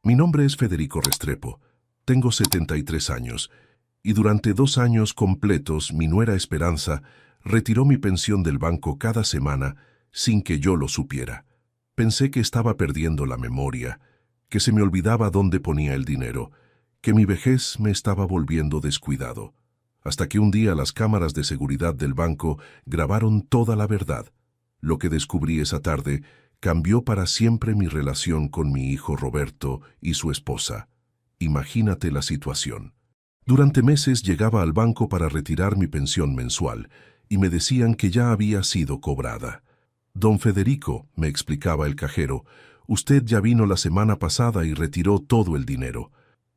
Mi nombre es Federico Restrepo. Tengo 73 años y durante 2 años completos mi nuera Esperanza retiró mi pensión del banco cada semana sin que yo lo supiera. Pensé que estaba perdiendo la memoria, que se me olvidaba dónde ponía el dinero, que mi vejez me estaba volviendo descuidado. Hasta que un día las cámaras de seguridad del banco grabaron toda la verdad. Lo que descubrí esa tarde cambió para siempre mi relación con mi hijo Roberto y su esposa. Imagínate la situación. Durante meses llegaba al banco para retirar mi pensión mensual y me decían que ya había sido cobrada. Don Federico, me explicaba el cajero, usted ya vino la semana pasada y retiró todo el dinero.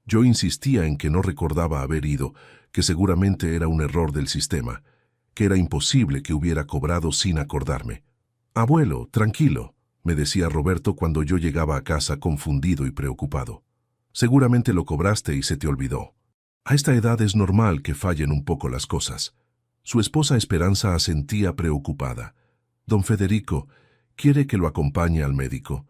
Yo insistía en que no recordaba haber ido, que seguramente era un error del sistema, que era imposible que hubiera cobrado sin acordarme. Abuelo, tranquilo, me decía Roberto cuando yo llegaba a casa confundido y preocupado. Seguramente lo cobraste y se te olvidó. A esta edad es normal que fallen un poco las cosas. Su esposa Esperanza asentía preocupada. Don Federico, quiere que lo acompañe al médico.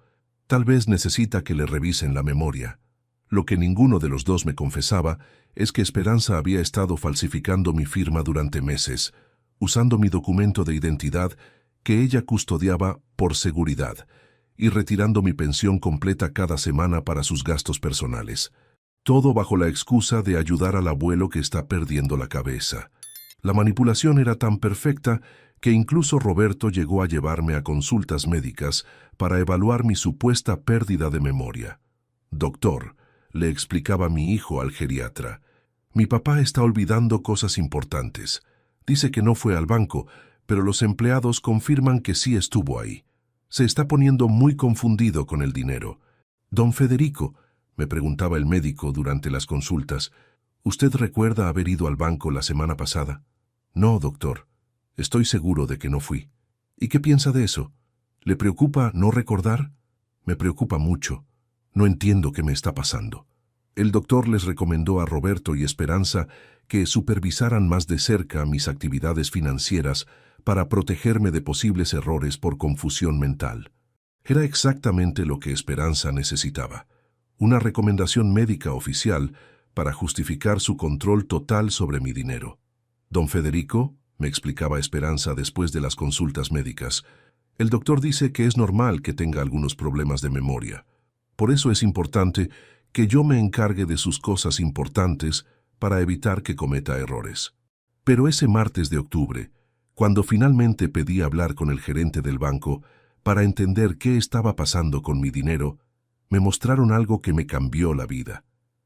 Tal vez necesita que le revisen la memoria. Lo que ninguno de los dos me confesaba es que Esperanza había estado falsificando mi firma durante meses, usando mi documento de identidad que ella custodiaba por seguridad, y retirando mi pensión completa cada semana para sus gastos personales. Todo bajo la excusa de ayudar al abuelo que está perdiendo la cabeza. La manipulación era tan perfecta que incluso Roberto llegó a llevarme a consultas médicas para evaluar mi supuesta pérdida de memoria. Doctor, le explicaba mi hijo al geriatra, mi papá está olvidando cosas importantes. Dice que no fue al banco, pero los empleados confirman que sí estuvo ahí. Se está poniendo muy confundido con el dinero. Don Federico, me preguntaba el médico durante las consultas, ¿usted recuerda haber ido al banco la semana pasada? No, doctor. Estoy seguro de que no fui. ¿Y qué piensa de eso? ¿Le preocupa no recordar? Me preocupa mucho. No entiendo qué me está pasando. El doctor les recomendó a Roberto y Esperanza que supervisaran más de cerca mis actividades financieras para protegerme de posibles errores por confusión mental. Era exactamente lo que Esperanza necesitaba. Una recomendación médica oficial para justificar su control total sobre mi dinero. Don Federico, me explicaba Esperanza después de las consultas médicas, el doctor dice que es normal que tenga algunos problemas de memoria. Por eso es importante que yo me encargue de sus cosas importantes para evitar que cometa errores. Pero ese martes de octubre, cuando finalmente pedí hablar con el gerente del banco para entender qué estaba pasando con mi dinero, me mostraron algo que me cambió la vida.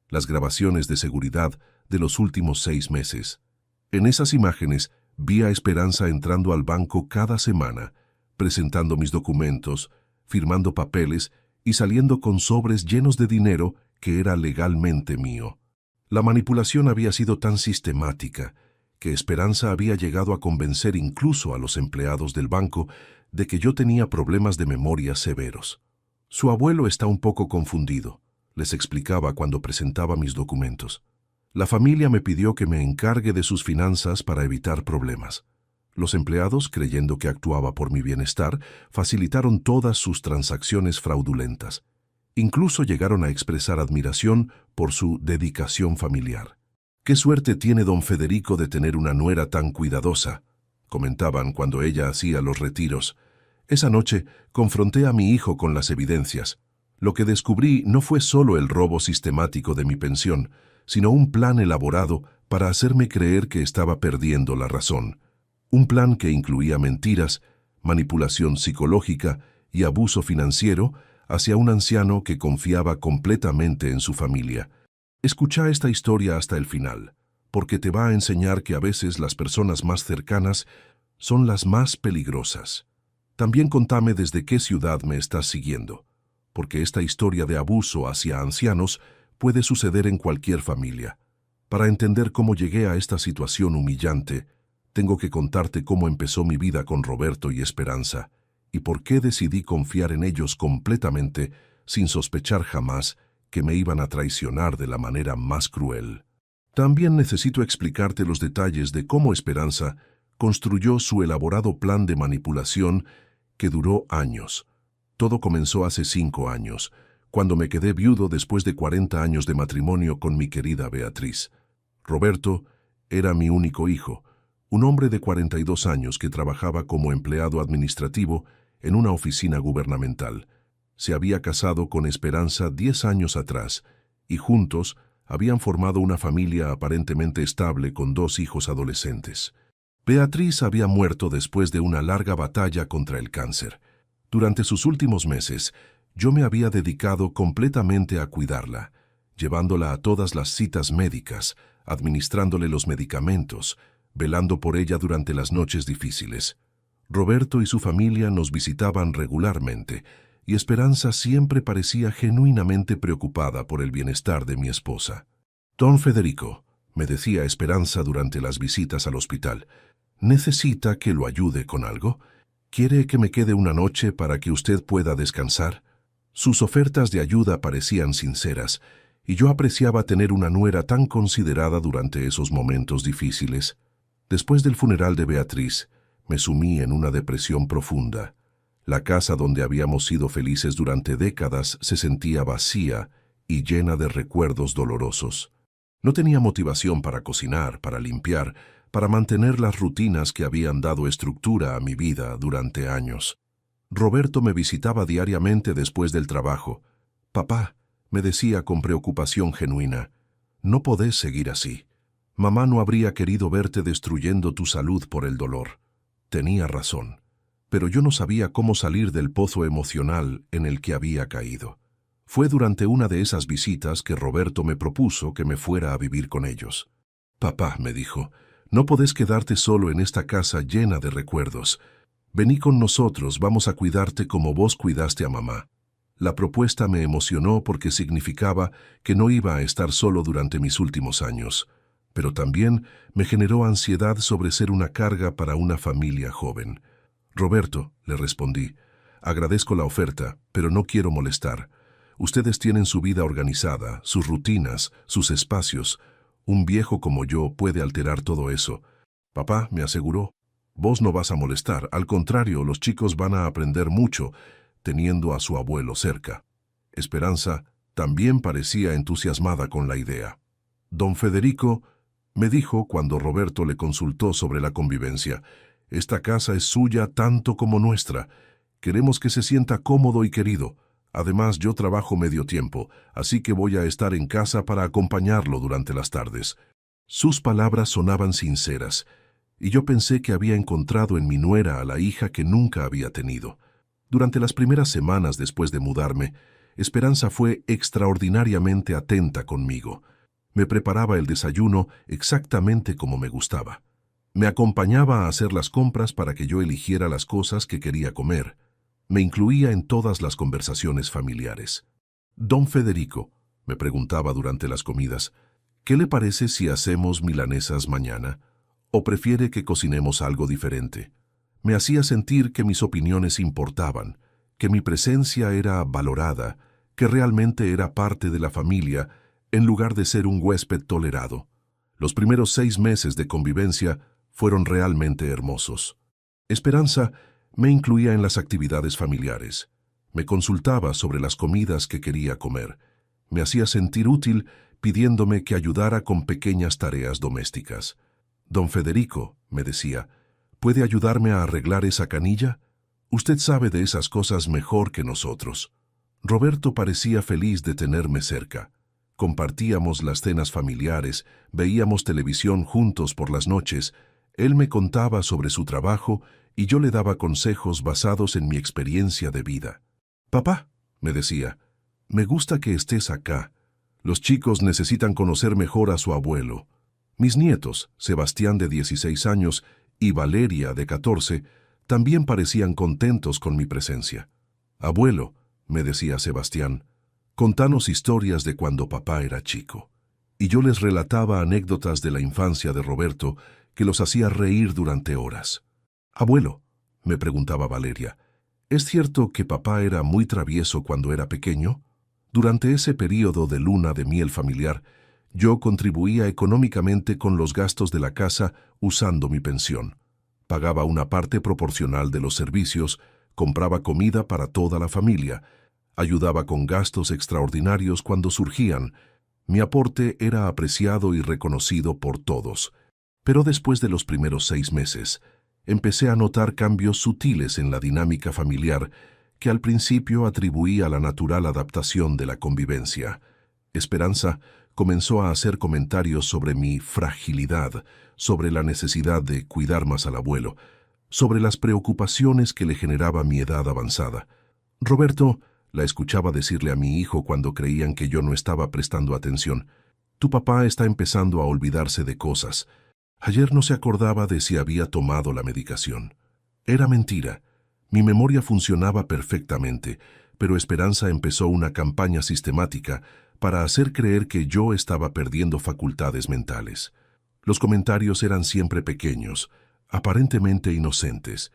Las grabaciones de seguridad de los últimos 6 meses. En esas imágenes vi a Esperanza entrando al banco cada semana, presentando mis documentos, firmando papeles y saliendo con sobres llenos de dinero que era legalmente mío. La manipulación había sido tan sistemática que Esperanza había llegado a convencer incluso a los empleados del banco de que yo tenía problemas de memoria severos. Su abuelo está un poco confundido, les explicaba cuando presentaba mis documentos. La familia me pidió que me encargue de sus finanzas para evitar problemas. Los empleados, creyendo que actuaba por mi bienestar, facilitaron todas sus transacciones fraudulentas. Incluso llegaron a expresar admiración por su dedicación familiar. «Qué suerte tiene don Federico de tener una nuera tan cuidadosa», comentaban cuando ella hacía los retiros. Esa noche confronté a mi hijo con las evidencias. Lo que descubrí no fue solo el robo sistemático de mi pensión, sino un plan elaborado para hacerme creer que estaba perdiendo la razón. Un plan que incluía mentiras, manipulación psicológica y abuso financiero hacia un anciano que confiaba completamente en su familia. Escucha esta historia hasta el final, porque te va a enseñar que a veces las personas más cercanas son las más peligrosas. También contame desde qué ciudad me estás siguiendo, porque esta historia de abuso hacia ancianos puede suceder en cualquier familia. Para entender cómo llegué a esta situación humillante, tengo que contarte cómo empezó mi vida con Roberto y Esperanza, y por qué decidí confiar en ellos completamente, sin sospechar jamás que me iban a traicionar de la manera más cruel. También necesito explicarte los detalles de cómo Esperanza construyó su elaborado plan de manipulación que duró años. Todo comenzó hace 5 años, cuando me quedé viudo después de 40 años de matrimonio con mi querida Beatriz. Roberto era mi único hijo, un hombre de 42 años que trabajaba como empleado administrativo en una oficina gubernamental. Se había casado con Esperanza 10 años atrás y juntos habían formado una familia aparentemente estable con 2 hijos adolescentes. Beatriz había muerto después de una larga batalla contra el cáncer. Durante sus últimos meses, yo me había dedicado completamente a cuidarla, llevándola a todas las citas médicas, administrándole los medicamentos, velando por ella durante las noches difíciles. Roberto y su familia nos visitaban regularmente, y Esperanza siempre parecía genuinamente preocupada por el bienestar de mi esposa. «Don Federico», me decía Esperanza durante las visitas al hospital, «¿necesita que lo ayude con algo? ¿Quiere que me quede una noche para que usted pueda descansar?» Sus ofertas de ayuda parecían sinceras, y yo apreciaba tener una nuera tan considerada durante esos momentos difíciles. Después del funeral de Beatriz, me sumí en una depresión profunda. La casa donde habíamos sido felices durante décadas se sentía vacía y llena de recuerdos dolorosos. No tenía motivación para cocinar, para limpiar, para mantener las rutinas que habían dado estructura a mi vida durante años. Roberto me visitaba diariamente después del trabajo. «Papá», me decía con preocupación genuina, «no podés seguir así. Mamá no habría querido verte destruyendo tu salud por el dolor». Tenía razón, pero yo no sabía cómo salir del pozo emocional en el que había caído. Fue durante una de esas visitas que Roberto me propuso que me fuera a vivir con ellos. «Papá», me dijo, «no podés quedarte solo en esta casa llena de recuerdos. Vení con nosotros, vamos a cuidarte como vos cuidaste a mamá». La propuesta me emocionó porque significaba que no iba a estar solo durante mis últimos años, pero también me generó ansiedad sobre ser una carga para una familia joven. «Roberto», le respondí, «agradezco la oferta, pero no quiero molestar. Ustedes tienen su vida organizada, sus rutinas, sus espacios. Un viejo como yo puede alterar todo eso». «Papá», me aseguró, «vos no vas a molestar. Al contrario, los chicos van a aprender mucho teniendo a su abuelo cerca». Esperanza también parecía entusiasmada con la idea. «Don Federico», me dijo cuando Roberto le consultó sobre la convivencia, «esta casa es suya tanto como nuestra. Queremos que se sienta cómodo y querido. Además, yo trabajo medio tiempo, así que voy a estar en casa para acompañarlo durante las tardes». Sus palabras sonaban sinceras, y yo pensé que había encontrado en mi nuera a la hija que nunca había tenido. Durante las primeras semanas después de mudarme, Esperanza fue extraordinariamente atenta conmigo. Me preparaba el desayuno exactamente como me gustaba. Me acompañaba a hacer las compras para que yo eligiera las cosas que quería comer. Me incluía en todas las conversaciones familiares. «Don Federico», me preguntaba durante las comidas, «¿qué le parece si hacemos milanesas mañana? ¿O prefiere que cocinemos algo diferente?». Me hacía sentir que mis opiniones importaban, que mi presencia era valorada, que realmente era parte de la familia, en lugar de ser un huésped tolerado. Los primeros 6 meses de convivencia fueron realmente hermosos. Esperanza me incluía en las actividades familiares. Me consultaba sobre las comidas que quería comer. Me hacía sentir útil pidiéndome que ayudara con pequeñas tareas domésticas. «Don Federico», me decía, «¿puede ayudarme a arreglar esa canilla? Usted sabe de esas cosas mejor que nosotros». Roberto parecía feliz de tenerme cerca. Compartíamos las cenas familiares, veíamos televisión juntos por las noches. Él me contaba sobre su trabajo y yo le daba consejos basados en mi experiencia de vida. «Papá», me decía, «me gusta que estés acá. Los chicos necesitan conocer mejor a su abuelo». Mis nietos, Sebastián de 16 años y Valeria de 14, también parecían contentos con mi presencia. «Abuelo», me decía Sebastián, «contanos historias de cuando papá era chico». Y yo les relataba anécdotas de la infancia de Roberto que los hacía reír durante horas. «Abuelo», me preguntaba Valeria, «¿es cierto que papá era muy travieso cuando era pequeño?» Durante ese período de luna de miel familiar, yo contribuía económicamente con los gastos de la casa usando mi pensión. Pagaba una parte proporcional de los servicios, compraba comida para toda la familia, Ayudaba con gastos extraordinarios cuando surgían. Mi aporte era apreciado y reconocido por todos. Pero después de los primeros 6 meses, empecé a notar cambios sutiles en la dinámica familiar que al principio atribuí a la natural adaptación de la convivencia. Esperanza comenzó a hacer comentarios sobre mi fragilidad, sobre la necesidad de cuidar más al abuelo, sobre las preocupaciones que le generaba mi edad avanzada. Roberto la escuchaba decirle a mi hijo cuando creían que yo no estaba prestando atención: «Tu papá está empezando a olvidarse de cosas. Ayer no se acordaba de si había tomado la medicación». Era mentira. Mi memoria funcionaba perfectamente, pero Esperanza empezó una campaña sistemática para hacer creer que yo estaba perdiendo facultades mentales. Los comentarios eran siempre pequeños, aparentemente inocentes,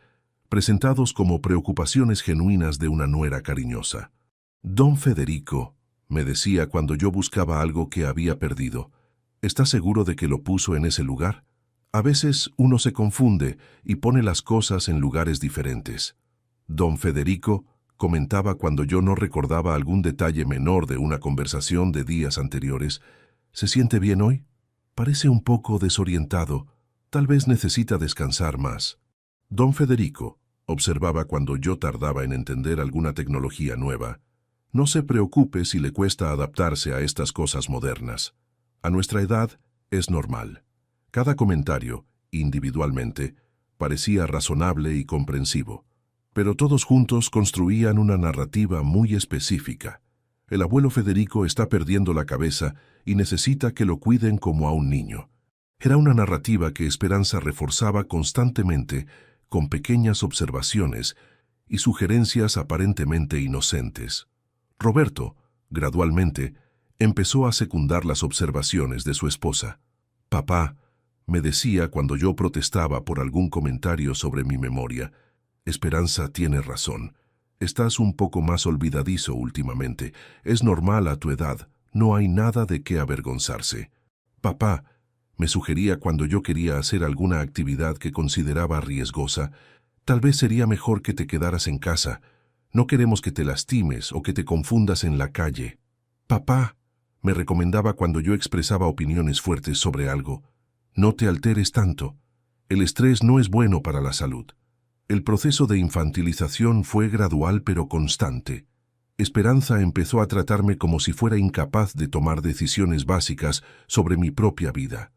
presentados como preocupaciones genuinas de una nuera cariñosa. «Don Federico», me decía cuando yo buscaba algo que había perdido, «¿está seguro de que lo puso en ese lugar? A veces uno se confunde y pone las cosas en lugares diferentes». Don Federico comentaba cuando yo no recordaba algún detalle menor de una conversación de días anteriores: «¿Se siente bien hoy? Parece un poco desorientado. Tal vez necesita descansar más». Don Federico observaba cuando yo tardaba en entender alguna tecnología nueva: «No se preocupe si le cuesta adaptarse a estas cosas modernas. A nuestra edad es normal». Cada comentario, individualmente, parecía razonable y comprensivo, pero todos juntos construían una narrativa muy específica. El abuelo Federico está perdiendo la cabeza y necesita que lo cuiden como a un niño. Era una narrativa que Esperanza reforzaba constantemente con pequeñas observaciones y sugerencias aparentemente inocentes. Roberto, gradualmente, empezó a secundar las observaciones de su esposa. «Papá», me decía cuando yo protestaba por algún comentario sobre mi memoria, «Esperanza tiene razón. Estás un poco más olvidadizo últimamente. Es normal a tu edad. No hay nada de qué avergonzarse». «Papá», me sugería cuando yo quería hacer alguna actividad que consideraba riesgosa, «tal vez sería mejor que te quedaras en casa. No queremos que te lastimes o que te confundas en la calle». «Papá», me recomendaba cuando yo expresaba opiniones fuertes sobre algo, «no te alteres tanto. El estrés no es bueno para la salud». El proceso de infantilización fue gradual pero constante. Esperanza empezó a tratarme como si fuera incapaz de tomar decisiones básicas sobre mi propia vida.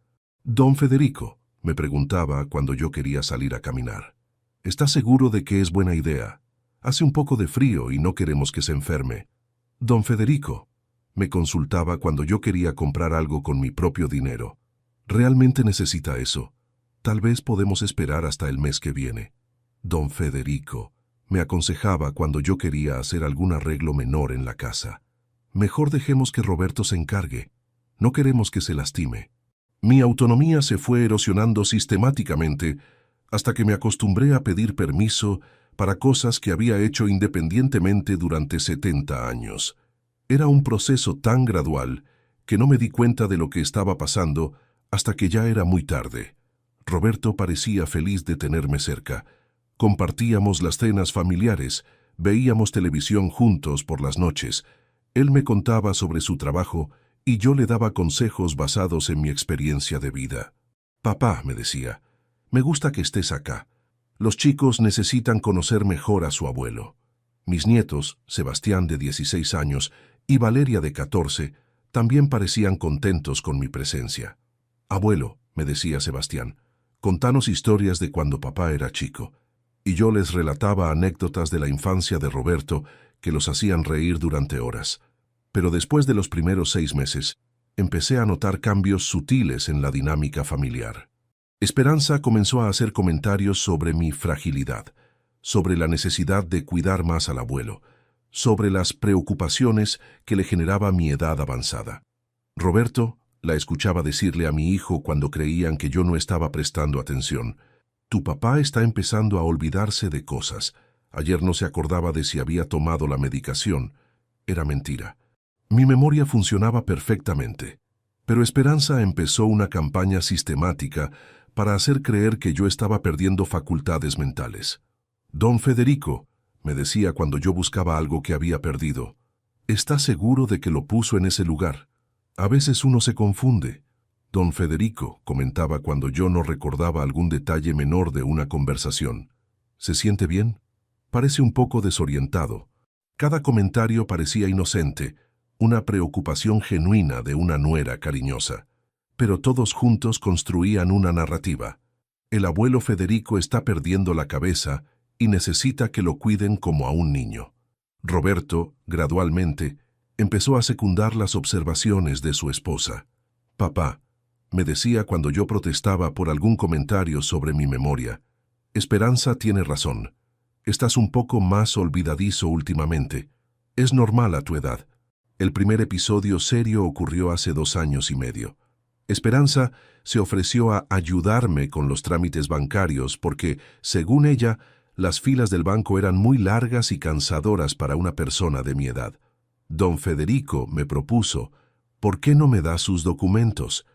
«Don Federico», me preguntaba cuando yo quería salir a caminar, «¿está seguro de que es buena idea? Hace un poco de frío y no queremos que se enferme». «Don Federico», me consultaba cuando yo quería comprar algo con mi propio dinero, «¿realmente necesita eso? Tal vez podemos esperar hasta el mes que viene». «Don Federico», me aconsejaba cuando yo quería hacer algún arreglo menor en la casa, «mejor dejemos que Roberto se encargue. No queremos que se lastime». Mi autonomía se fue erosionando sistemáticamente hasta que me acostumbré a pedir permiso para cosas que había hecho independientemente durante 70 años. Era un proceso tan gradual que no me di cuenta de lo que estaba pasando hasta que ya era muy tarde. Roberto parecía feliz de tenerme cerca. Compartíamos las cenas familiares, veíamos televisión juntos por las noches. Él me contaba sobre su trabajo y yo le daba consejos basados en mi experiencia de vida. «Papá», me decía, «me gusta que estés acá. Los chicos necesitan conocer mejor a su abuelo». Mis nietos, Sebastián de 16 años y Valeria de 14, también parecían contentos con mi presencia. «Abuelo», me decía Sebastián, «contanos historias de cuando papá era chico». Y yo les relataba anécdotas de la infancia de Roberto que los hacían reír durante horas. Pero después de los primeros 6 meses, empecé a notar cambios sutiles en la dinámica familiar. Esperanza comenzó a hacer comentarios sobre mi fragilidad, sobre la necesidad de cuidar más al abuelo, sobre las preocupaciones que le generaba mi edad avanzada. Roberto la escuchaba decirle a mi hijo cuando creían que yo no estaba prestando atención: «Tu papá está empezando a olvidarse de cosas. Ayer no se acordaba de si había tomado la medicación». Era mentira. Mi memoria funcionaba perfectamente, pero Esperanza empezó una campaña sistemática para hacer creer que yo estaba perdiendo facultades mentales. «Don Federico», me decía cuando yo buscaba algo que había perdido. ¿Está seguro de que lo puso en ese lugar? A veces uno se confunde. Don Federico, comentaba cuando yo no recordaba algún detalle menor de una conversación. ¿Se siente bien? Parece un poco desorientado. Cada comentario parecía inocente, una preocupación genuina de una nuera cariñosa. Pero todos juntos construían una narrativa. El abuelo Federico está perdiendo la cabeza y necesita que lo cuiden como a un niño. Roberto, gradualmente, empezó a secundar las observaciones de su esposa. «Papá», me decía cuando yo protestaba por algún comentario sobre mi memoria, «Esperanza tiene razón. Estás un poco más olvidadizo últimamente. Es normal a tu edad. El primer episodio serio ocurrió hace 2 años y medio. Esperanza se ofreció a ayudarme con los trámites bancarios porque, según ella, las filas del banco eran muy largas y cansadoras para una persona de mi edad. Don Federico me propuso, ¿por qué no me da sus documentos?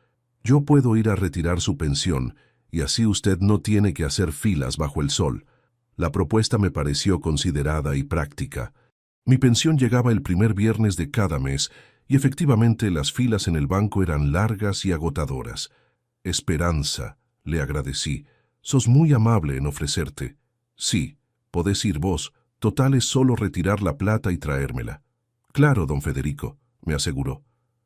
Yo puedo ir a retirar su pensión y así usted no tiene que hacer filas bajo el sol. La propuesta me pareció considerada y práctica. Mi pensión llegaba el primer viernes de cada mes y efectivamente las filas en el banco eran largas y agotadoras. Esperanza, le agradecí, sos muy amable en ofrecerte. Sí, podés ir vos, total es solo retirar la plata y traérmela. Claro, don Federico, me aseguró.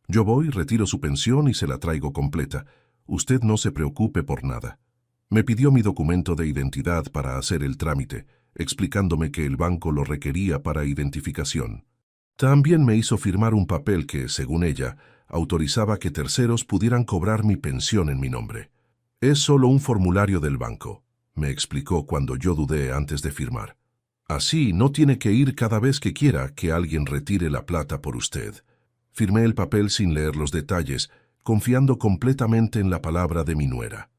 Yo voy, retiro su pensión y se la traigo completa. Usted no se preocupe por nada. Me pidió mi documento de identidad para hacer el trámite, explicándome que el banco lo requería para identificación. También me hizo firmar un papel que, según ella, autorizaba que terceros pudieran cobrar mi pensión en mi nombre. Es solo un formulario del banco, me explicó cuando yo dudé antes de firmar. Así no tiene que ir cada vez que quiera que alguien retire la plata por usted. Firmé el papel sin leer los detalles, confiando completamente en la palabra de mi nuera.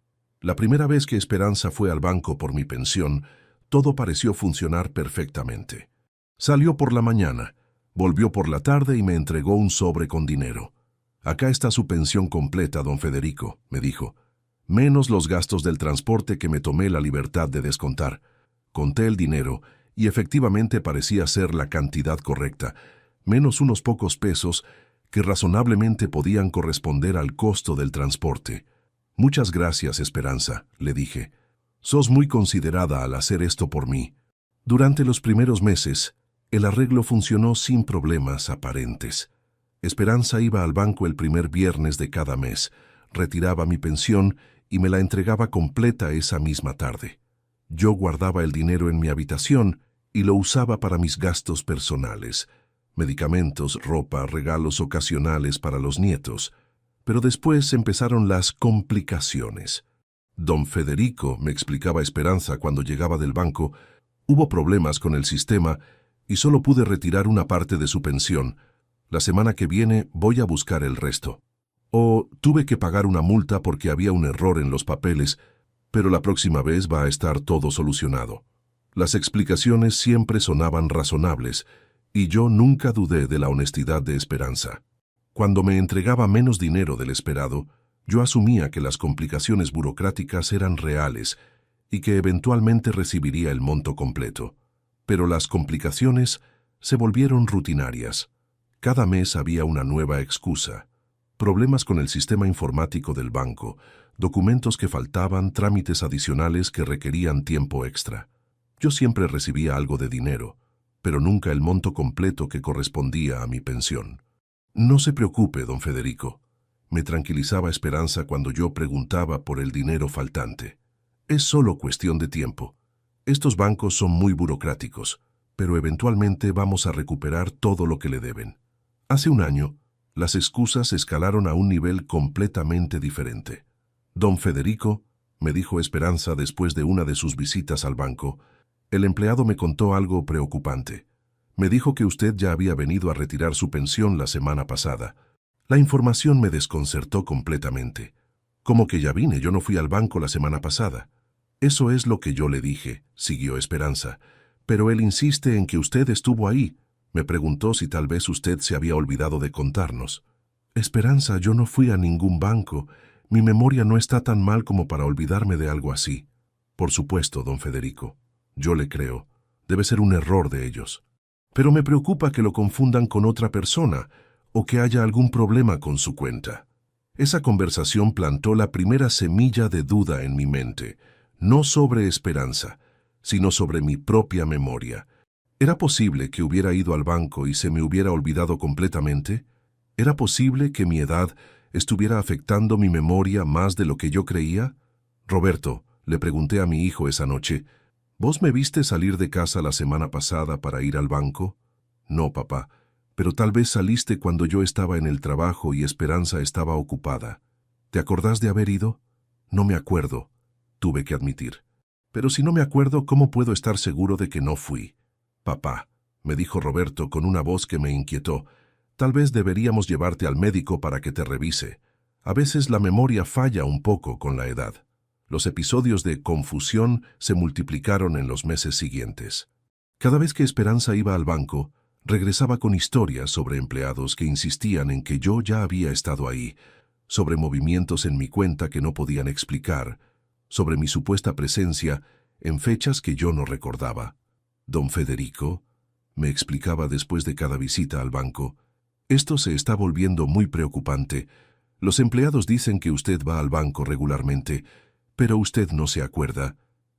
La primera vez que Esperanza fue al banco por mi pensión, todo pareció funcionar perfectamente. Salió por la mañana, volvió por la tarde y me entregó un sobre con dinero. «Acá está su pensión completa, don Federico», me dijo, «menos los gastos del transporte que me tomé la libertad de descontar». Conté el dinero y efectivamente parecía ser la cantidad correcta, menos unos pocos pesos que razonablemente podían corresponder al costo del transporte. «Muchas gracias, Esperanza», le dije. «Sos muy considerada al hacer esto por mí». Durante los primeros meses, el arreglo funcionó sin problemas aparentes. Esperanza iba al banco el primer viernes de cada mes, retiraba mi pensión y me la entregaba completa esa misma tarde. Yo guardaba el dinero en mi habitación y lo usaba para mis gastos personales, medicamentos, ropa, regalos ocasionales para los nietos. Pero después empezaron las complicaciones. Don Federico, me explicaba Esperanza cuando llegaba del banco, hubo problemas con el sistema y solo pude retirar una parte de su pensión. La semana que viene voy a buscar el resto. O tuve que pagar una multa porque había un error en los papeles, pero la próxima vez va a estar todo solucionado. Las explicaciones siempre sonaban razonables, y yo nunca dudé de la honestidad de Esperanza. Cuando me entregaba menos dinero del esperado, yo asumía que las complicaciones burocráticas eran reales y que eventualmente recibiría el monto completo. Pero las complicaciones se volvieron rutinarias. Cada mes había una nueva excusa. Problemas con el sistema informático del banco, documentos que faltaban, trámites adicionales que requerían tiempo extra. Yo siempre recibía algo de dinero, pero nunca el monto completo que correspondía a mi pensión. «No se preocupe, don Federico», me tranquilizaba Esperanza cuando yo preguntaba por el dinero faltante. «Es solo cuestión de tiempo. Estos bancos son muy burocráticos, pero eventualmente vamos a recuperar todo lo que le deben». Hace un año, las excusas escalaron a un nivel completamente diferente. «Don Federico», me dijo Esperanza después de una de sus visitas al banco, «el empleado me contó algo preocupante. Me dijo que usted ya había venido a retirar su pensión la semana pasada. La información me desconcertó completamente. ¿Cómo que ya vine? Yo no fui al banco la semana pasada». «Eso es lo que yo le dije», siguió Esperanza, «pero él insiste en que usted estuvo ahí». Me preguntó si tal vez usted se había olvidado de contarnos. «Esperanza, yo no fui a ningún banco. Mi memoria no está tan mal como para olvidarme de algo así». «Por supuesto, don Federico. Yo le creo. Debe ser un error de ellos. Pero me preocupa que lo confundan con otra persona o que haya algún problema con su cuenta. Esa conversación plantó la primera semilla de duda en mi mente, no sobre esperanza, sino sobre mi propia memoria. ¿Era posible que hubiera ido al banco y se me hubiera olvidado completamente? ¿Era posible que mi edad estuviera afectando mi memoria más de lo que yo creía? Roberto, le pregunté a mi hijo esa noche, ¿vos me viste salir de casa la semana pasada para ir al banco? No, papá, pero tal vez saliste cuando yo estaba en el trabajo y Esperanza estaba ocupada. ¿Te acordás de haber ido? No me acuerdo, tuve que admitir. Pero si no me acuerdo, ¿cómo puedo estar seguro de que no fui? Papá, me dijo Roberto con una voz que me inquietó, tal vez deberíamos llevarte al médico para que te revise. A veces la memoria falla un poco con la edad. Los episodios de confusión se multiplicaron en los meses siguientes. Cada vez que Esperanza iba al banco, regresaba con historias sobre empleados que insistían en que yo ya había estado ahí, sobre movimientos en mi cuenta que no podían explicar, sobre mi supuesta presencia en fechas que yo no recordaba. Don Federico, me explicaba después de cada visita al banco, esto se está volviendo muy preocupante. Los empleados dicen que usted va al banco regularmente, pero usted no se acuerda.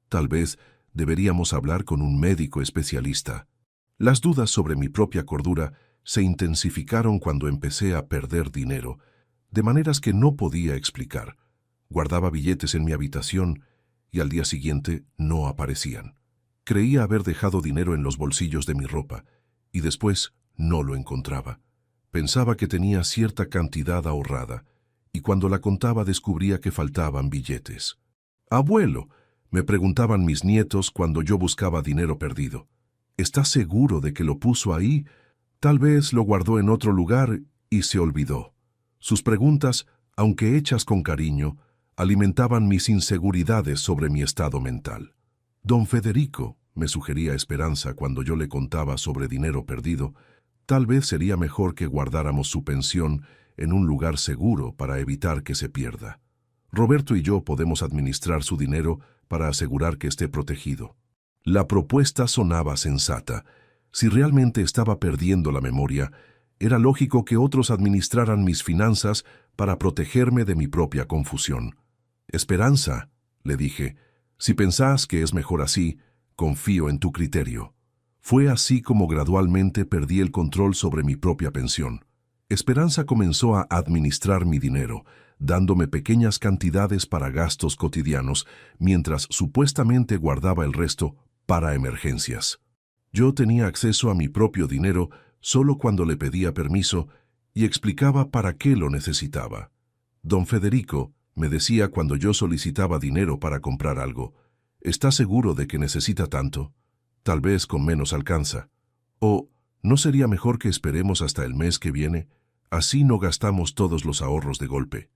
Tal vez deberíamos hablar con un médico especialista. Las dudas sobre mi propia cordura se intensificaron cuando empecé a perder dinero, de maneras que no podía explicar. Guardaba billetes en mi habitación y al día siguiente no aparecían. Creía haber dejado dinero en los bolsillos de mi ropa y después no lo encontraba. Pensaba que tenía cierta cantidad ahorrada y cuando la contaba descubría que faltaban billetes. «Abuelo», me preguntaban mis nietos cuando yo buscaba dinero perdido. ¿Estás seguro de que lo puso ahí? Tal vez lo guardó en otro lugar y se olvidó. Sus preguntas, aunque hechas con cariño, alimentaban mis inseguridades sobre mi estado mental. Don Federico, me sugería Esperanza cuando yo le contaba sobre dinero perdido, tal vez sería mejor que guardáramos su pensión en un lugar seguro para evitar que se pierda. Roberto y yo podemos administrar su dinero para asegurar que esté protegido. La propuesta sonaba sensata. Si realmente estaba perdiendo la memoria, era lógico que otros administraran mis finanzas para protegerme de mi propia confusión. Esperanza, le dije, si pensás que es mejor así, confío en tu criterio. Fue así como gradualmente perdí el control sobre mi propia pensión. Esperanza comenzó a administrar mi dinero, dándome pequeñas cantidades para gastos cotidianos, mientras supuestamente guardaba el resto para emergencias. Yo tenía acceso a mi propio dinero solo cuando le pedía permiso y explicaba para qué lo necesitaba. Don Federico me decía cuando yo solicitaba dinero para comprar algo, ¿está seguro de que necesita tanto? Tal vez con menos alcanza. ¿O no sería mejor que esperemos hasta el mes que viene? Así no gastamos todos los ahorros de golpe.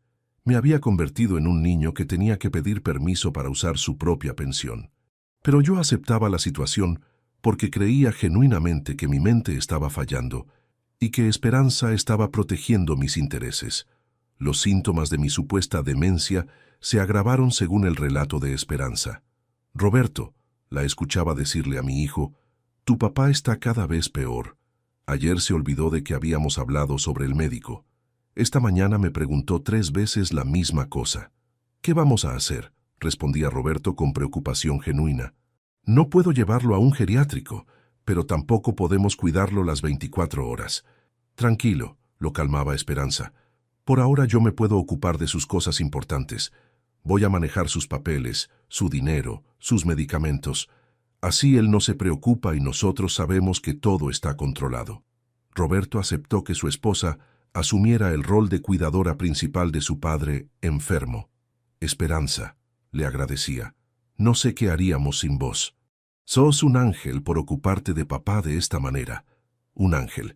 Me había convertido en un niño que tenía que pedir permiso para usar su propia pensión. Pero yo aceptaba la situación porque creía genuinamente que mi mente estaba fallando y que Esperanza estaba protegiendo mis intereses. Los síntomas de mi supuesta demencia se agravaron según el relato de Esperanza. Roberto, la escuchaba decirle a mi hijo, tu papá está cada vez peor. Ayer se olvidó de que habíamos hablado sobre el médico. Esta mañana me preguntó 3 veces la misma cosa. ¿Qué vamos a hacer?, respondía Roberto con preocupación genuina. No puedo llevarlo a un geriátrico, pero tampoco podemos cuidarlo las 24 horas. Tranquilo, lo calmaba Esperanza. Por ahora yo me puedo ocupar de sus cosas importantes. Voy a manejar sus papeles, su dinero, sus medicamentos. Así él no se preocupa y nosotros sabemos que todo está controlado. Roberto aceptó que su esposa asumiera el rol de cuidadora principal de su padre enfermo. Esperanza, le agradecía, no sé qué haríamos sin vos. Sos un ángel por ocuparte de papá de esta manera. Un ángel.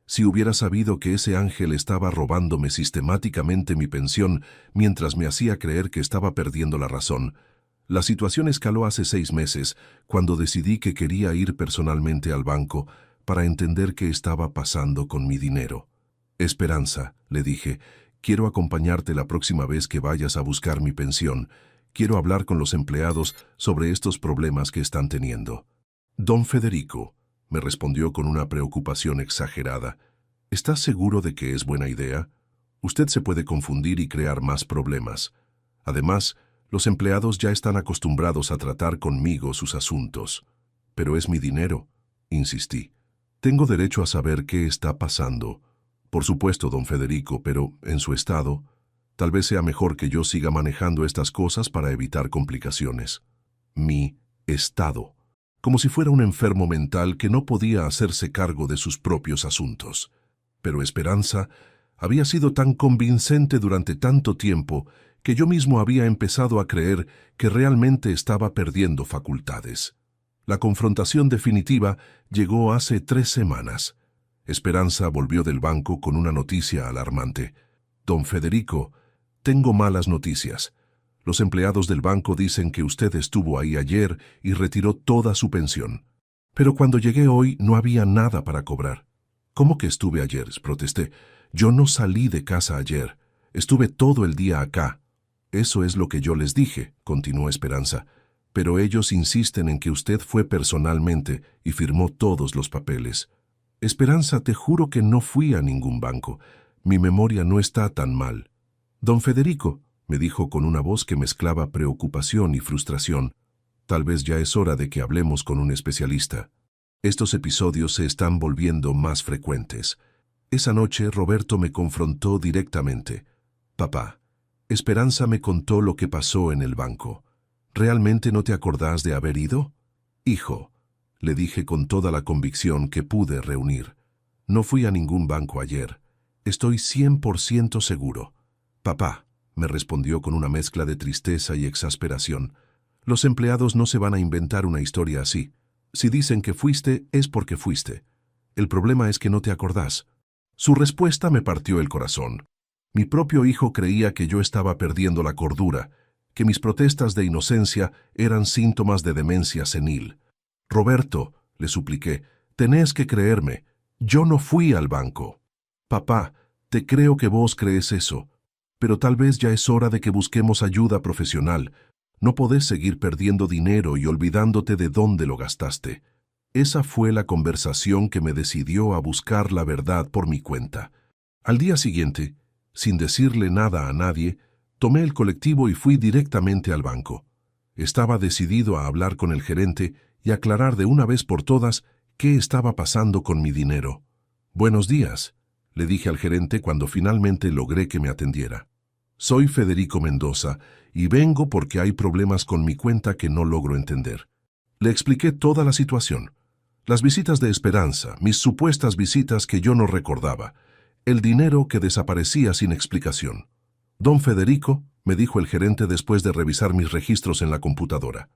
Si hubiera sabido que ese ángel estaba robándome sistemáticamente mi pensión mientras me hacía creer que estaba perdiendo la razón. La situación escaló hace 6 meses, cuando decidí que quería ir personalmente al banco para entender qué estaba pasando con mi dinero. Esperanza, le dije, quiero acompañarte la próxima vez que vayas a buscar mi pensión. Quiero hablar con los empleados sobre estos problemas que están teniendo. Don Federico, me respondió con una preocupación exagerada, ¿estás seguro de que es buena idea? Usted se puede confundir y crear más problemas. Además, los empleados ya están acostumbrados a tratar conmigo sus asuntos. Pero es mi dinero, insistí. Tengo derecho a saber qué está pasando. Por supuesto, don Federico, pero en su estado, tal vez sea mejor que yo siga manejando estas cosas para evitar complicaciones. Mi estado, como si fuera un enfermo mental que no podía hacerse cargo de sus propios asuntos. Pero Esperanza había sido tan convincente durante tanto tiempo que yo mismo había empezado a creer que realmente estaba perdiendo facultades. La confrontación definitiva llegó hace 3 semanas. Esperanza volvió del banco con una noticia alarmante. Don Federico, tengo malas noticias. Los empleados del banco dicen que usted estuvo ahí ayer y retiró toda su pensión. Pero cuando llegué hoy no había nada para cobrar. ¿Cómo que estuve ayer?, protesté. Yo no salí de casa ayer. Estuve todo el día acá. Eso es lo que yo les dije, continuó Esperanza. Pero ellos insisten en que usted fue personalmente y firmó todos los papeles. Esperanza, te juro que no fui a ningún banco. Mi memoria no está tan mal. Don Federico, me dijo con una voz que mezclaba preocupación y frustración, tal vez ya es hora de que hablemos con un especialista. Estos episodios se están volviendo más frecuentes. Esa noche Roberto me confrontó directamente. Papá, Esperanza me contó lo que pasó en el banco. ¿Realmente no te acordás de haber ido? Hijo, le dije con toda la convicción que pude reunir. No fui a ningún banco ayer. Estoy 100% seguro. Papá, me respondió con una mezcla de tristeza y exasperación. Los empleados no se van a inventar una historia así. Si dicen que fuiste, es porque fuiste. El problema es que no te acordás. Su respuesta me partió el corazón. Mi propio hijo creía que yo estaba perdiendo la cordura, que mis protestas de inocencia eran síntomas de demencia senil. Roberto, le supliqué, tenés que creerme. Yo no fui al banco. Papá, te creo que vos crees eso, pero tal vez ya es hora de que busquemos ayuda profesional. No podés seguir perdiendo dinero y olvidándote de dónde lo gastaste. Esa fue la conversación que me decidió a buscar la verdad por mi cuenta. Al día siguiente, sin decirle nada a nadie, tomé el colectivo y fui directamente al banco. Estaba decidido a hablar con el gerente y aclarar de una vez por todas qué estaba pasando con mi dinero. Buenos días, le dije al gerente cuando finalmente logré que me atendiera. Soy Federico Mendoza y vengo porque hay problemas con mi cuenta que no logro entender. Le expliqué toda la situación. Las visitas de Esperanza, mis supuestas visitas que yo no recordaba, el dinero que desaparecía sin explicación. Don Federico, me dijo el gerente después de revisar mis registros en la computadora.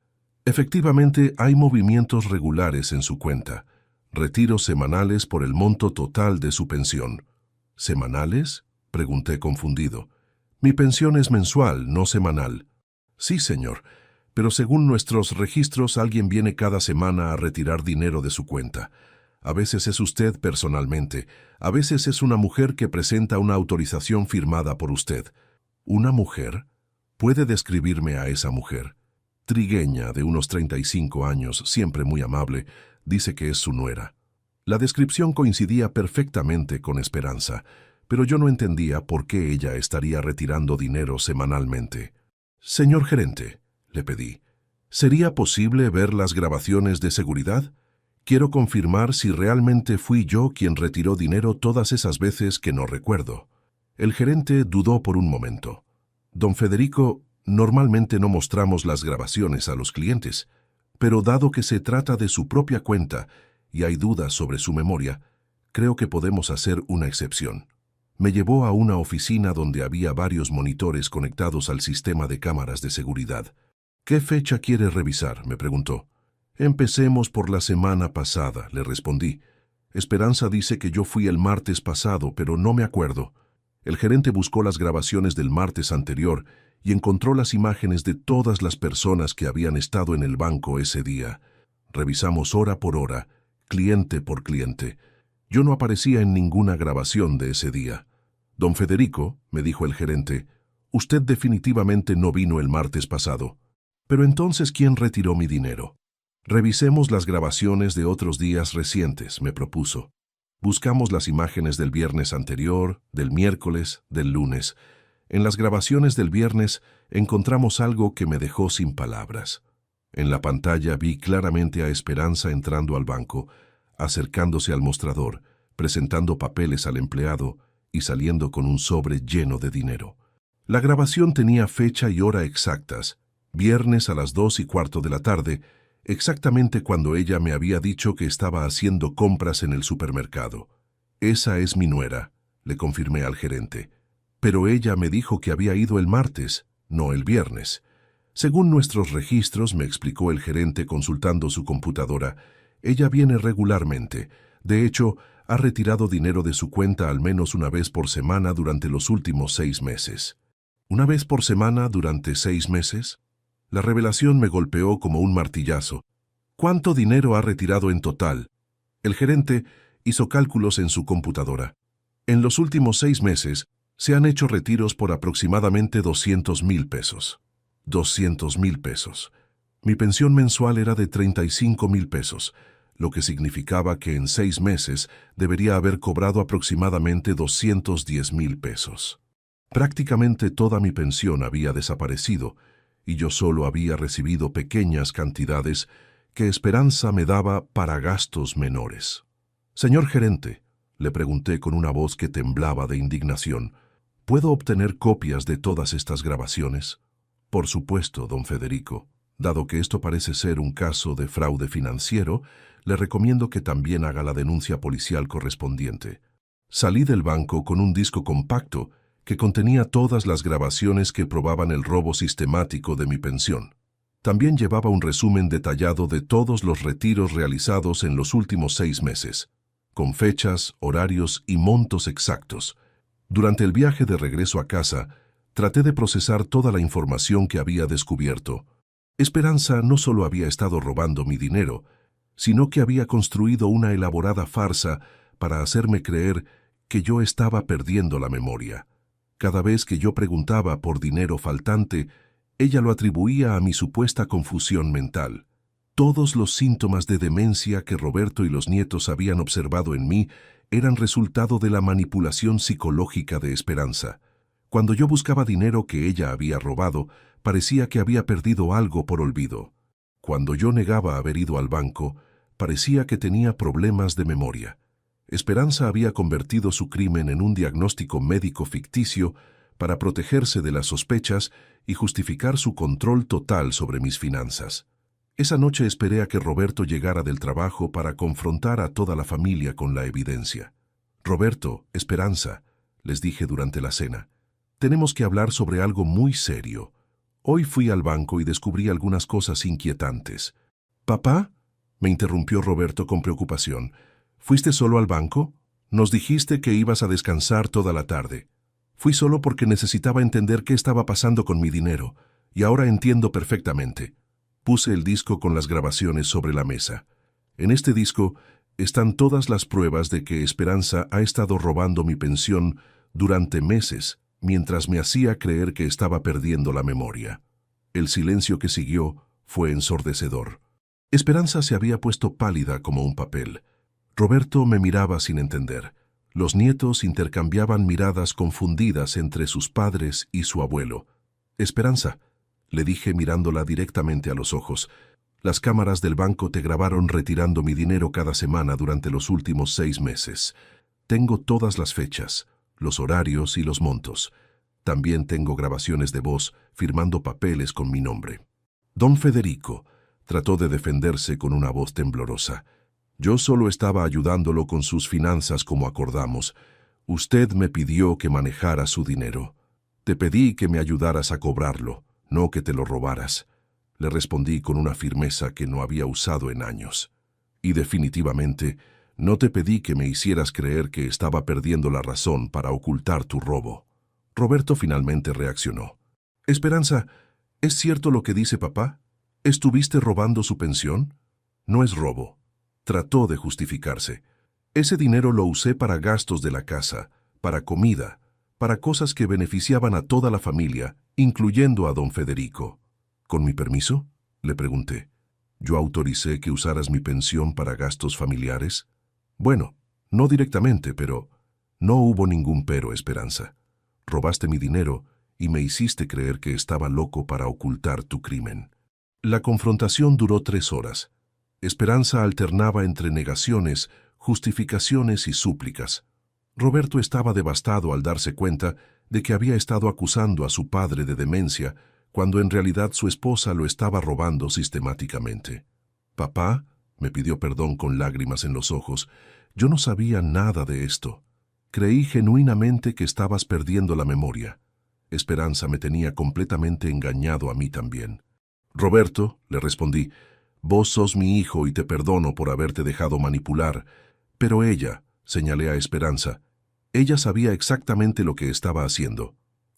Efectivamente, hay movimientos regulares en su cuenta. Retiros semanales por el monto total de su pensión. ¿Semanales?, pregunté confundido. Mi pensión es mensual, no semanal. Sí, señor, pero según nuestros registros alguien viene cada semana a retirar dinero de su cuenta. A veces es usted personalmente, a veces es una mujer que presenta una autorización firmada por usted. ¿Una mujer? ¿Puede describirme a esa mujer? Trigueña, de unos 35 años, siempre muy amable, dice que es su nuera. La descripción coincidía perfectamente con Esperanza, pero yo no entendía por qué ella estaría retirando dinero semanalmente. Señor gerente, le pedí, ¿sería posible ver las grabaciones de seguridad? Quiero confirmar si realmente fui yo quien retiró dinero todas esas veces que no recuerdo. El gerente dudó por un momento. Don Federico, normalmente no mostramos las grabaciones a los clientes, pero dado que se trata de su propia cuenta y hay dudas sobre su memoria, creo que podemos hacer una excepción. Me llevó a una oficina donde había varios monitores conectados al sistema de cámaras de seguridad. ¿Qué fecha quiere revisar?, me preguntó. Empecemos por la semana pasada, le respondí. Esperanza dice que yo fui el martes pasado, pero no me acuerdo. El gerente buscó las grabaciones del martes anterior y encontró las imágenes de todas las personas que habían estado en el banco ese día. Revisamos hora por hora, cliente por cliente. Yo no aparecía en ninguna grabación de ese día. Don Federico, me dijo el gerente, usted definitivamente no vino el martes pasado. Pero entonces, ¿quién retiró mi dinero? Revisemos las grabaciones de otros días recientes, me propuso. Buscamos las imágenes del viernes anterior, del miércoles, del lunes. En las grabaciones del viernes encontramos algo que me dejó sin palabras. En la pantalla vi claramente a Esperanza entrando al banco, acercándose al mostrador, presentando papeles al empleado y saliendo con un sobre lleno de dinero. La grabación tenía fecha y hora exactas, viernes a las 2:15 de la tarde, exactamente cuando ella me había dicho que estaba haciendo compras en el supermercado. Esa es mi nuera, le confirmé al gerente. Pero ella me dijo que había ido el martes, no el viernes. Según nuestros registros, me explicó el gerente consultando su computadora, ella viene regularmente. De hecho, ha retirado dinero de su cuenta al menos una vez por semana durante los últimos 6 meses. ¿Una vez por semana durante 6 meses? La revelación me golpeó como un martillazo. ¿Cuánto dinero ha retirado en total? El gerente hizo cálculos en su computadora. En los últimos 6 meses, se han hecho retiros por aproximadamente 200,000 pesos. 200,000 pesos. Mi pensión mensual era de 35,000 pesos, lo que significaba que en 6 meses debería haber cobrado aproximadamente 210,000 pesos. Prácticamente toda mi pensión había desaparecido, y yo solo había recibido pequeñas cantidades que Esperanza me daba para gastos menores. Señor gerente, le pregunté con una voz que temblaba de indignación, ¿puedo obtener copias de todas estas grabaciones? Por supuesto, don Federico. Dado que esto parece ser un caso de fraude financiero, le recomiendo que también haga la denuncia policial correspondiente. Salí del banco con un disco compacto que contenía todas las grabaciones que probaban el robo sistemático de mi pensión. También llevaba un resumen detallado de todos los retiros realizados en los últimos 6 meses, con fechas, horarios y montos exactos. Durante el viaje de regreso a casa, traté de procesar toda la información que había descubierto. Esperanza no solo había estado robando mi dinero, sino que había construido una elaborada farsa para hacerme creer que yo estaba perdiendo la memoria. Cada vez que yo preguntaba por dinero faltante, ella lo atribuía a mi supuesta confusión mental. Todos los síntomas de demencia que Roberto y los nietos habían observado en mí eran resultado de la manipulación psicológica de Esperanza. Cuando yo buscaba dinero que ella había robado, parecía que había perdido algo por olvido. Cuando yo negaba haber ido al banco, parecía que tenía problemas de memoria. Esperanza había convertido su crimen en un diagnóstico médico ficticio para protegerse de las sospechas y justificar su control total sobre mis finanzas. Esa noche esperé a que Roberto llegara del trabajo para confrontar a toda la familia con la evidencia. Roberto, Esperanza, les dije durante la cena, tenemos que hablar sobre algo muy serio. Hoy fui al banco y descubrí algunas cosas inquietantes. ¿Papá? Me interrumpió Roberto con preocupación. ¿Fuiste solo al banco? Nos dijiste que ibas a descansar toda la tarde. Fui solo porque necesitaba entender qué estaba pasando con mi dinero, y ahora entiendo perfectamente. Puse el disco con las grabaciones sobre la mesa. En este disco están todas las pruebas de que Esperanza ha estado robando mi pensión durante meses, mientras me hacía creer que estaba perdiendo la memoria. El silencio que siguió fue ensordecedor. Esperanza se había puesto pálida como un papel. Roberto me miraba sin entender. Los nietos intercambiaban miradas confundidas entre sus padres y su abuelo. Esperanza, le dije mirándola directamente a los ojos, las cámaras del banco te grabaron retirando mi dinero cada semana durante los últimos 6 meses. Tengo todas las fechas, los horarios y los montos. También tengo grabaciones de voz firmando papeles con mi nombre. Don Federico trató de defenderse con una voz temblorosa. Yo solo estaba ayudándolo con sus finanzas como acordamos. Usted me pidió que manejara su dinero. Te pedí que me ayudaras a cobrarlo, no que te lo robaras. Le respondí con una firmeza que no había usado en años. Y definitivamente, no te pedí que me hicieras creer que estaba perdiendo la razón para ocultar tu robo. Roberto finalmente reaccionó. Esperanza, ¿es cierto lo que dice papá? ¿Estuviste robando su pensión? No es robo. Trató de justificarse. Ese dinero lo usé para gastos de la casa, para comida, para cosas que beneficiaban a toda la familia, incluyendo a don Federico. ¿Con mi permiso?, le pregunté. ¿Yo autoricé que usaras mi pensión para gastos familiares? Bueno, no directamente, pero no hubo ningún pero, Esperanza. Robaste mi dinero y me hiciste creer que estaba loco para ocultar tu crimen. La confrontación duró 3 horas. Esperanza alternaba entre negaciones, justificaciones y súplicas. Roberto estaba devastado al darse cuenta de que había estado acusando a su padre de demencia, cuando en realidad su esposa lo estaba robando sistemáticamente. «Papá», me pidió perdón con lágrimas en los ojos, «yo no sabía nada de esto. Creí genuinamente que estabas perdiendo la memoria. Esperanza me tenía completamente engañado a mí también». «Roberto», le respondí, «vos sos mi hijo y te perdono por haberte dejado manipular, pero ella», señalé a Esperanza, «ella sabía exactamente lo que estaba haciendo».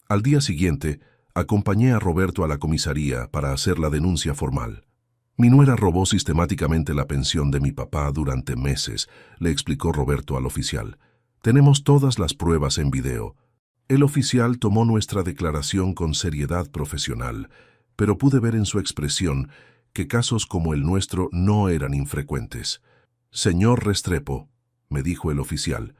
Al día siguiente, acompañé a Roberto a la comisaría para hacer la denuncia formal. «Mi nuera robó sistemáticamente la pensión de mi papá durante meses», le explicó Roberto al oficial. «Tenemos todas las pruebas en video». El oficial tomó nuestra declaración con seriedad profesional, pero pude ver en su expresión que casos como el nuestro no eran infrecuentes. «Señor Restrepo», me dijo el oficial,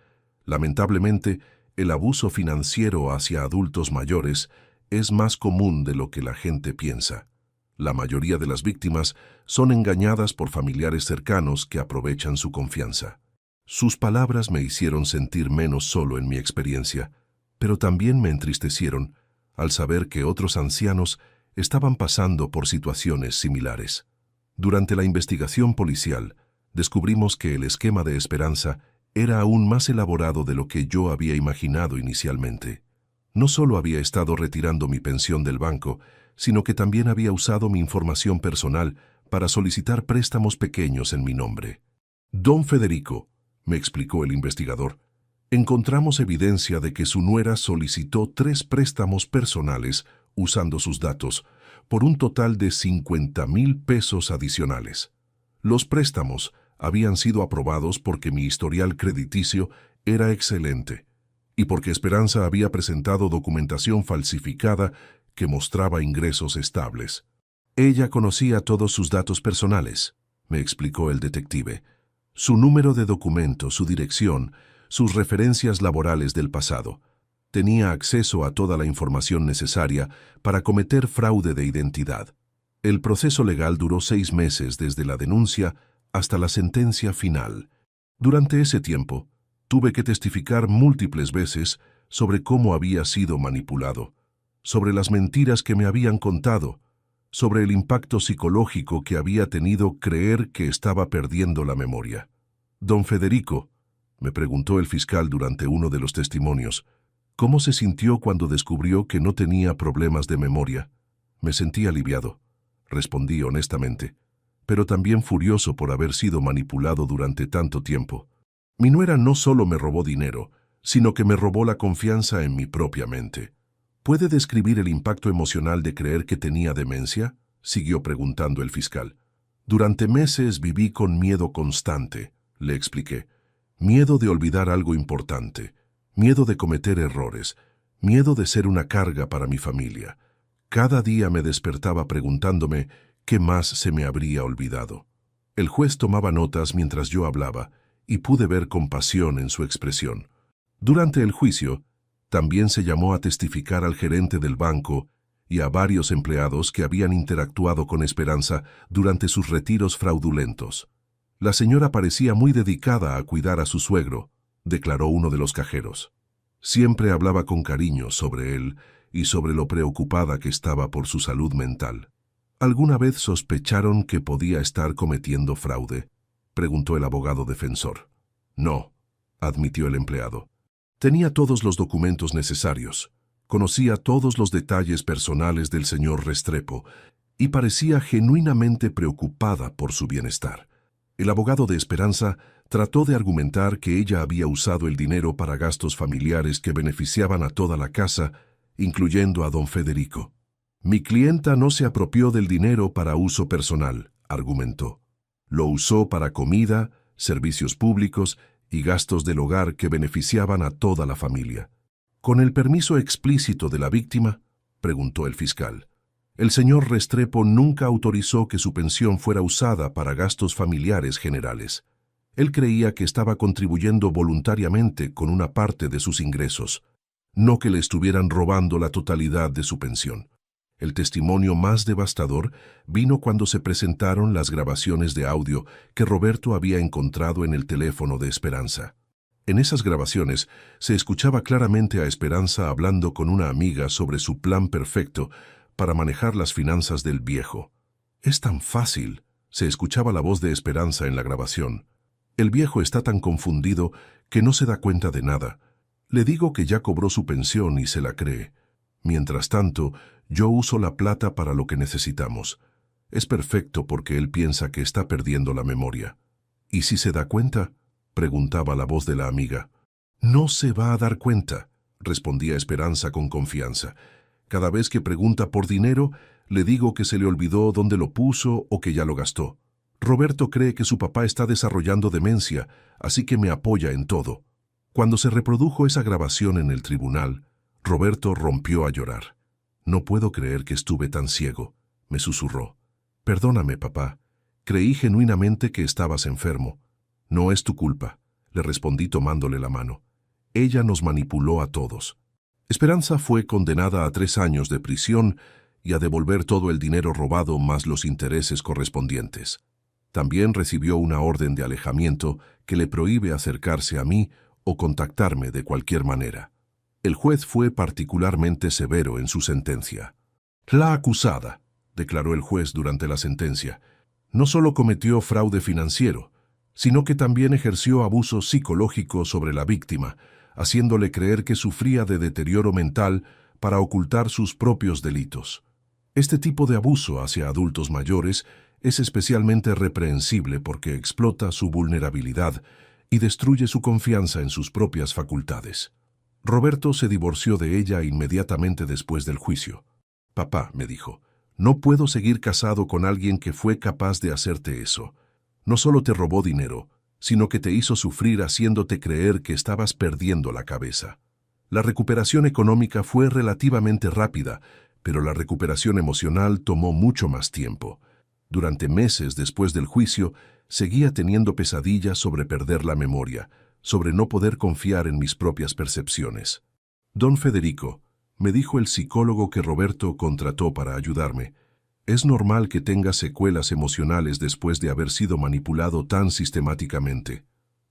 «lamentablemente, el abuso financiero hacia adultos mayores es más común de lo que la gente piensa. La mayoría de las víctimas son engañadas por familiares cercanos que aprovechan su confianza». Sus palabras me hicieron sentir menos solo en mi experiencia, pero también me entristecieron al saber que otros ancianos estaban pasando por situaciones similares. Durante la investigación policial, descubrimos que el esquema de Esperanza era aún más elaborado de lo que yo había imaginado inicialmente. No solo había estado retirando mi pensión del banco, sino que también había usado mi información personal para solicitar préstamos pequeños en mi nombre. «Don Federico», me explicó el investigador, «encontramos evidencia de que su nuera solicitó 3 préstamos personales usando sus datos, por un total de 50,000 pesos adicionales. Los préstamos habían sido aprobados porque mi historial crediticio era excelente y porque Esperanza había presentado documentación falsificada que mostraba ingresos estables. Ella conocía todos sus datos personales», me explicó el detective, «su número de documento, su dirección, sus referencias laborales del pasado. Tenía acceso a toda la información necesaria para cometer fraude de identidad. El proceso legal duró 6 meses desde la denuncia hasta la sentencia final. Durante ese tiempo, tuve que testificar múltiples veces sobre cómo había sido manipulado, sobre las mentiras que me habían contado, sobre el impacto psicológico que había tenido creer que estaba perdiendo la memoria. «Don Federico», me preguntó el fiscal durante uno de los testimonios, «¿cómo se sintió cuando descubrió que no tenía problemas de memoria?» «Me sentí aliviado», respondí honestamente, «pero también furioso por haber sido manipulado durante tanto tiempo. Mi nuera no solo me robó dinero, sino que me robó la confianza en mi propia mente». «¿Puede describir el impacto emocional de creer que tenía demencia?», siguió preguntando el fiscal. «Durante meses viví con miedo constante», le expliqué. «Miedo de olvidar algo importante, miedo de cometer errores, miedo de ser una carga para mi familia. Cada día me despertaba preguntándome qué más se me habría olvidado». El juez tomaba notas mientras yo hablaba y pude ver compasión en su expresión. Durante el juicio, también se llamó a testificar al gerente del banco y a varios empleados que habían interactuado con Esperanza durante sus retiros fraudulentos. «La señora parecía muy dedicada a cuidar a su suegro», declaró uno de los cajeros. «Siempre hablaba con cariño sobre él y sobre lo preocupada que estaba por su salud mental». «¿Alguna vez sospecharon que podía estar cometiendo fraude?», preguntó el abogado defensor. «No», admitió el empleado. «Tenía todos los documentos necesarios, conocía todos los detalles personales del señor Restrepo y parecía genuinamente preocupada por su bienestar». El abogado de Esperanza trató de argumentar que ella había usado el dinero para gastos familiares que beneficiaban a toda la casa, incluyendo a don Federico. «Mi clienta no se apropió del dinero para uso personal», argumentó. «Lo usó para comida, servicios públicos y gastos del hogar que beneficiaban a toda la familia». «¿Con el permiso explícito de la víctima?», preguntó el fiscal. El señor Restrepo nunca autorizó que su pensión fuera usada para gastos familiares generales. Él creía que estaba contribuyendo voluntariamente con una parte de sus ingresos, no que le estuvieran robando la totalidad de su pensión. El testimonio más devastador vino cuando se presentaron las grabaciones de audio que Roberto había encontrado en el teléfono de Esperanza. En esas grabaciones se escuchaba claramente a Esperanza hablando con una amiga sobre su plan perfecto para manejar las finanzas del viejo. «Es tan fácil», se escuchaba la voz de Esperanza en la grabación. «El viejo está tan confundido que no se da cuenta de nada. Le digo que ya cobró su pensión y se la cree. Mientras tanto, yo uso la plata para lo que necesitamos. Es perfecto porque él piensa que está perdiendo la memoria». «¿Y si se da cuenta?», preguntaba la voz de la amiga. «No se va a dar cuenta», respondía Esperanza con confianza. «Cada vez que pregunta por dinero, le digo que se le olvidó dónde lo puso o que ya lo gastó. Roberto cree que su papá está desarrollando demencia, así que me apoya en todo». Cuando se reprodujo esa grabación en el tribunal, Roberto rompió a llorar. «No puedo creer que estuve tan ciego», me susurró. «Perdóname, papá. Creí genuinamente que estabas enfermo». «No es tu culpa», le respondí tomándole la mano. «Ella nos manipuló a todos». Esperanza fue condenada a 3 años de prisión y a devolver todo el dinero robado más los intereses correspondientes. También recibió una orden de alejamiento que le prohíbe acercarse a mí o contactarme de cualquier manera. El juez fue particularmente severo en su sentencia. «La acusada», declaró el juez durante la sentencia, «no solo cometió fraude financiero, sino que también ejerció abuso psicológico sobre la víctima, haciéndole creer que sufría de deterioro mental para ocultar sus propios delitos. Este tipo de abuso hacia adultos mayores es especialmente reprehensible porque explota su vulnerabilidad y destruye su confianza en sus propias facultades». Roberto se divorció de ella inmediatamente después del juicio. «Papá», me dijo, «no puedo seguir casado con alguien que fue capaz de hacerte eso. No solo te robó dinero, sino que te hizo sufrir haciéndote creer que estabas perdiendo la cabeza». La recuperación económica fue relativamente rápida, pero la recuperación emocional tomó mucho más tiempo. Durante meses después del juicio, seguía teniendo pesadillas sobre perder la memoria, sobre no poder confiar en mis propias percepciones. «Don Federico», me dijo el psicólogo que Roberto contrató para ayudarme, «es normal que tenga secuelas emocionales después de haber sido manipulado tan sistemáticamente.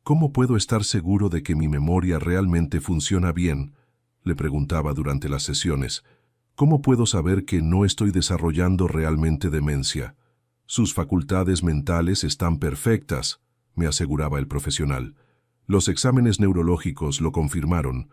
¿Cómo puedo estar seguro de que mi memoria realmente funciona bien?», le preguntaba durante las sesiones. «¿Cómo puedo saber que no estoy desarrollando realmente demencia?». «Sus facultades mentales están perfectas», me aseguraba el profesional. «Los exámenes neurológicos lo confirmaron.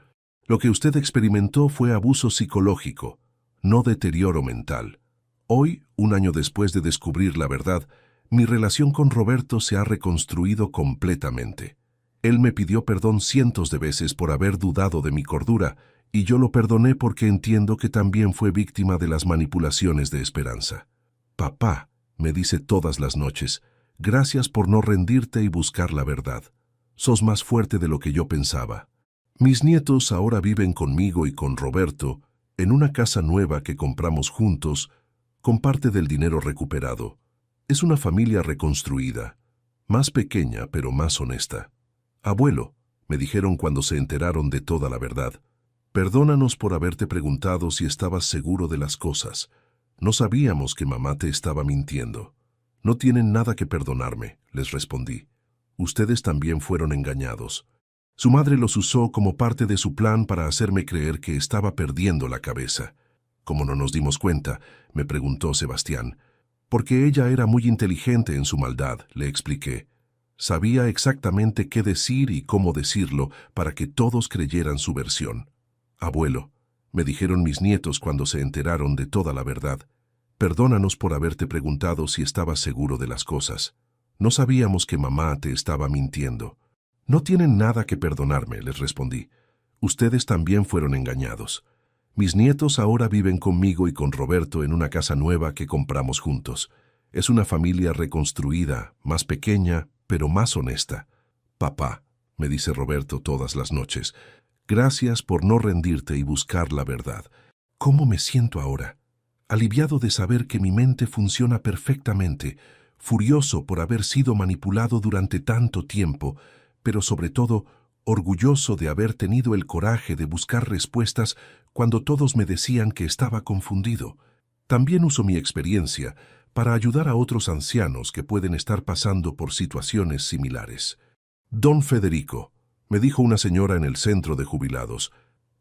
Lo que usted experimentó fue abuso psicológico, no deterioro mental». Hoy, 1 año después de descubrir la verdad, mi relación con Roberto se ha reconstruido completamente. Él me pidió perdón cientos de veces por haber dudado de mi cordura, y yo lo perdoné porque entiendo que también fue víctima de las manipulaciones de Esperanza. «Papá», me dice todas las noches, «gracias por no rendirte y buscar la verdad. Sos más fuerte de lo que yo pensaba». Mis nietos ahora viven conmigo y con Roberto en una casa nueva que compramos juntos, con parte del dinero recuperado. Es una familia reconstruida, más pequeña pero más honesta. «Abuelo», me dijeron cuando se enteraron de toda la verdad, «perdónanos por haberte preguntado si estabas seguro de las cosas. No sabíamos que mamá te estaba mintiendo». «No tienen nada que perdonarme», les respondí. «Ustedes también fueron engañados. Su madre los usó como parte de su plan para hacerme creer que estaba perdiendo la cabeza». «¿Cómo no nos dimos cuenta?», me preguntó Sebastián. «Porque ella era muy inteligente en su maldad», le expliqué. «Sabía exactamente qué decir y cómo decirlo para que todos creyeran su versión». «Abuelo», me dijeron mis nietos cuando se enteraron de toda la verdad, «perdónanos por haberte preguntado si estabas seguro de las cosas. No sabíamos que mamá te estaba mintiendo». «No tienen nada que perdonarme», les respondí. «Ustedes también fueron engañados. Mis nietos ahora viven conmigo y con Roberto en una casa nueva que compramos juntos. Es una familia reconstruida, más pequeña, pero más honesta. Papá», me dice Roberto todas las noches, «gracias por no rendirte y buscar la verdad». ¿Cómo me siento ahora? aliviado de saber que mi mente funciona perfectamente, furioso por haber sido manipulado durante tanto tiempo, pero sobre todo orgulloso de haber tenido el coraje de buscar respuestas cuando todos me decían que estaba confundido. También uso mi experiencia para ayudar a otros ancianos que pueden estar pasando por situaciones similares. Don Federico, me dijo una señora en el centro de jubilados,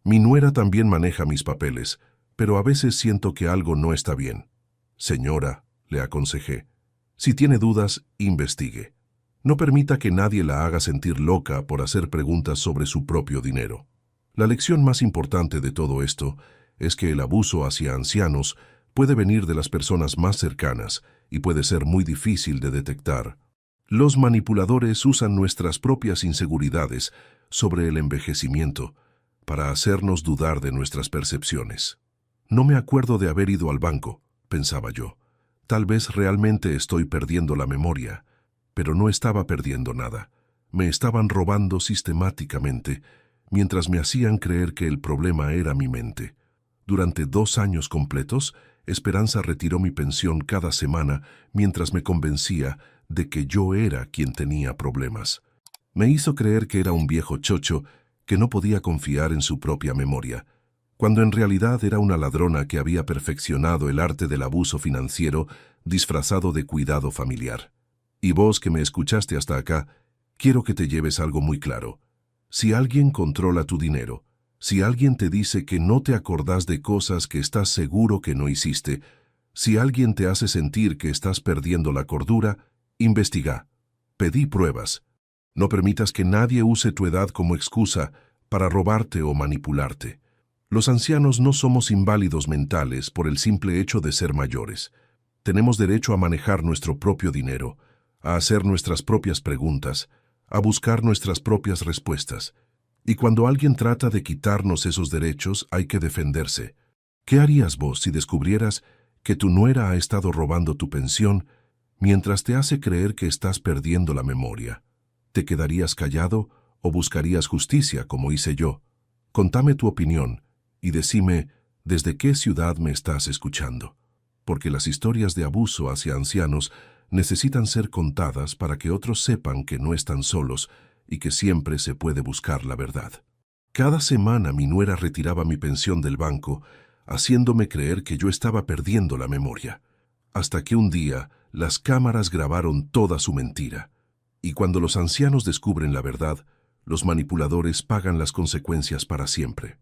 mi nuera también maneja mis papeles, pero a veces siento que algo no está bien. Señora, le aconsejé, si tiene dudas, investigue. No permita que nadie la haga sentir loca por hacer preguntas sobre su propio dinero. La lección más importante de todo esto es que el abuso hacia ancianos puede venir de las personas más cercanas y puede ser muy difícil de detectar. Los manipuladores usan nuestras propias inseguridades sobre el envejecimiento para hacernos dudar de nuestras percepciones. No me acuerdo de haber ido al banco, pensaba yo. Tal vez realmente estoy perdiendo la memoria, pero no estaba perdiendo nada. Me estaban robando sistemáticamente, mientras me hacían creer que el problema era mi mente. Durante 2 años completos, Esperanza retiró mi pensión cada semana mientras me convencía de que yo era quien tenía problemas. Me hizo creer que era un viejo chocho que no podía confiar en su propia memoria, cuando en realidad era una ladrona que había perfeccionado el arte del abuso financiero disfrazado de cuidado familiar. Y vos que me escuchaste hasta acá, quiero que te lleves algo muy claro. Si alguien controla tu dinero, si alguien te dice que no te acordás de cosas que estás seguro que no hiciste, si alguien te hace sentir que estás perdiendo la cordura, investiga. Pedí pruebas. No permitas que nadie use tu edad como excusa para robarte o manipularte. Los ancianos no somos inválidos mentales por el simple hecho de ser mayores. Tenemos derecho a manejar nuestro propio dinero, a hacer nuestras propias preguntas, a buscar nuestras propias respuestas. Y cuando alguien trata de quitarnos esos derechos, hay que defenderse. ¿Qué harías vos si descubrieras que tu nuera ha estado robando tu pensión mientras te hace creer que estás perdiendo la memoria? ¿Te quedarías callado o buscarías justicia como hice yo? Contame tu opinión y decime desde qué ciudad me estás escuchando. Porque las historias de abuso hacia ancianos necesitan ser contadas para que otros sepan que no están solos y que siempre se puede buscar la verdad. Cada semana mi nuera retiraba mi pensión del banco, haciéndome creer que yo estaba perdiendo la memoria. Hasta que un día las cámaras grabaron toda su mentira. Y cuando los ancianos descubren la verdad, los manipuladores pagan las consecuencias para siempre.